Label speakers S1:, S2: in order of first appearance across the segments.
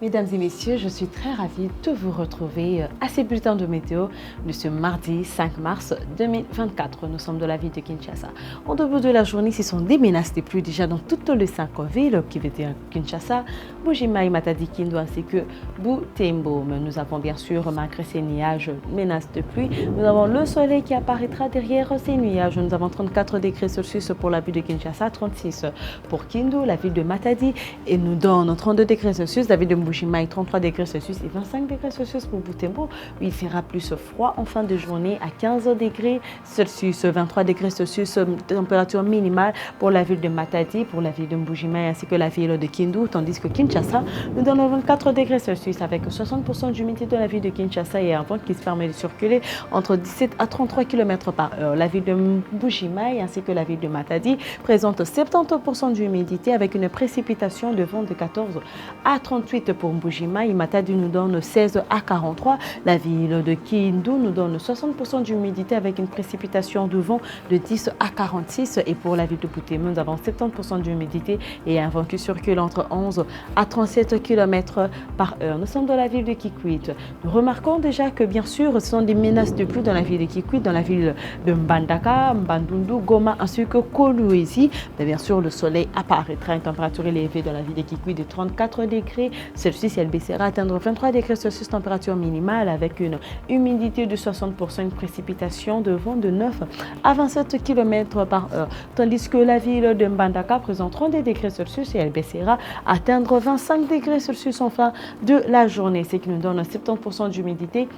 S1: Mesdames et messieurs, je suis très ravie de vous retrouver à ces bulletins de météo de ce mardi 5 mars 2024. Nous sommes de la ville de Kinshasa. En début de la journée, ce sont des menaces de pluie déjà dans toutes les 5 villes qui veut dire Kinshasa, Mbuji-Mayi, Matadi, Kindu ainsi que Butembo. Mais nous avons bien sûr, malgré ces nuages, menaces de pluie, nous avons le soleil qui apparaîtra derrière ces nuages. Nous avons 34 degrés Celsius pour la ville de Kinshasa, 36 pour Kindu, la ville de Matadi, et nous donne 32 degrés Celsius, la ville de Mbuji-Mayi, 33 degrés Celsius et 25 degrés Celsius pour Butembo. Il fera plus froid en fin de journée à 15 degrés Celsius, 23 degrés Celsius, température minimale pour la ville de Matadi, pour la ville de Mbuji-Mayi ainsi que la ville de Kindu, tandis que Kinshasa nous donne 24 degrés Celsius avec 60% d'humidité dans la ville de Kinshasa et un vent qui se permet de circuler entre 17 à 33 km par heure. La ville de Mbuji-Mayi ainsi que la ville de Matadi présente 70% d'humidité avec une précipitation de vent de 14 à 38 pour Mbuji-Mayi. Matadi nous donne 16 à 43. La ville de Kindu nous donne 60% d'humidité avec une précipitation de vent de 10 à 46. Et pour la ville de Butembo, nous avons 70% d'humidité et un vent qui circule entre 11 à 37 km par heure. Nous sommes dans la ville de Kikwit. Nous remarquons déjà que bien sûr, ce sont des menaces de pluie dans la ville de Kikwit, dans la ville de Mbandaka, Mbandundu, Goma ainsi que Kolwezi. Mais bien sûr, le soleil apparaîtra, une température élevée dans la ville de Kikwit de 34 degrés Celsius. Elle baissera à atteindre 23 degrés Celsius, température minimale avec une humidité de 60%, une précipitation de vent de 9 à 27 km par heure. Tandis que la ville de Mbandaka présente 32 degrés Celsius et elle baissera à atteindre 25 degrés Celsius en fin de la journée, ce qui nous donne 70% d'humidité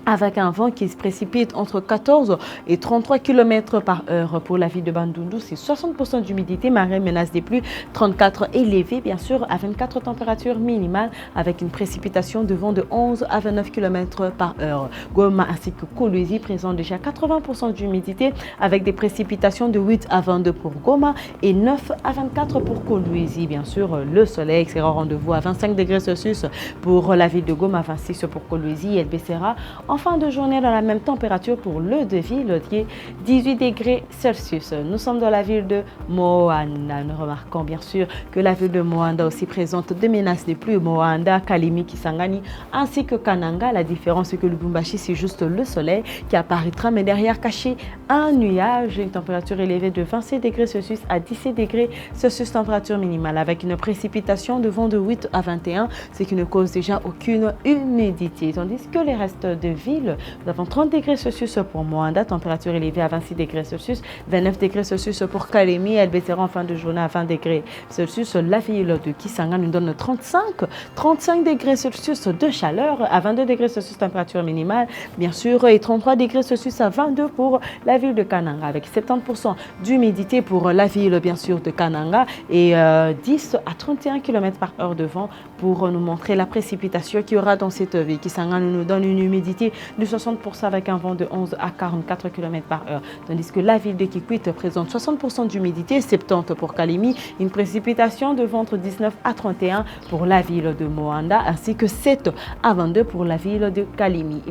S1: avec un vent qui se précipite entre 14 et 33 km par heure. Pour la ville de Bandundu, c'est 60% d'humidité, marée, menace des pluies, 34 élevées, bien sûr, à 24 températures minimales, avec une précipitation de vent de 11 à 29 km par heure. Goma ainsi que Kolwezi présentent déjà 80% d'humidité, avec des précipitations de 8 à 22 pour Goma et 9 à 24 pour Kolwezi. Bien sûr, le soleil sera au rendez-vous à 25 degrés Celsius pour la ville de Goma, 26 pour Kolwezi. Elle baissera en fin de journée dans la même température pour le de ville qui est 18 degrés Celsius. Nous sommes dans la ville de Moanda. Nous remarquons bien sûr que la ville de Moanda aussi présente des menaces de pluie. Moanda, Kalemi, Kisangani ainsi que Kananga. La différence c'est que le Lubumbashi c'est juste le soleil qui apparaîtra mais derrière caché un nuage. Une température élevée de 27 degrés Celsius à 17 degrés Celsius température minimale avec une précipitation de vent de 8 à 21, ce qui ne cause déjà aucune humidité. Tandis que les restes de ville, nous avons 30 degrés Celsius pour Moanda, température élevée à 26 degrés Celsius, 29 degrés Celsius pour Kalemi, elle baissera en fin de journée à 20 degrés Celsius. La ville de Kisanga nous donne 35 degrés Celsius de chaleur à 22 degrés Celsius température minimale, bien sûr, et 33 degrés Celsius à 22 pour la ville de Kananga, avec 70% d'humidité pour la ville, bien sûr, de Kananga et 10 à 31 km par heure de vent pour nous montrer la précipitation qu'il y aura dans cette ville. Kisanga nous donne une humidité de 60% avec un vent de 11 à 44 km par heure. Tandis que la ville de Kikwit présente 60% d'humidité, 70 pour Kalemi, une précipitation de vent de 19 à 31 pour la ville de Moanda, ainsi que 7 à 22 pour la ville de Kalemi.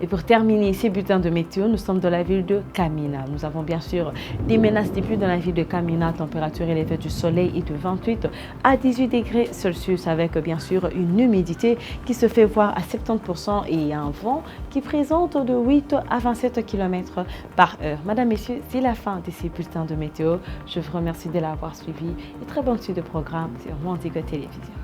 S1: Et pour terminer ces bulletins de météo, nous sommes dans la ville de Kamina. Nous avons bien sûr des menaces de pluie dans la ville de Kamina, température élevée du soleil est de 28 à 18 degrés Celsius avec bien sûr une humidité qui se fait voir à 70% et un vent qui présente de 8 à 27 km par heure. Madame, Messieurs, c'est la fin de ces bulletins de météo. Je vous remercie de l'avoir suivi et très bonne suite de programme sur Moandigo Télévision.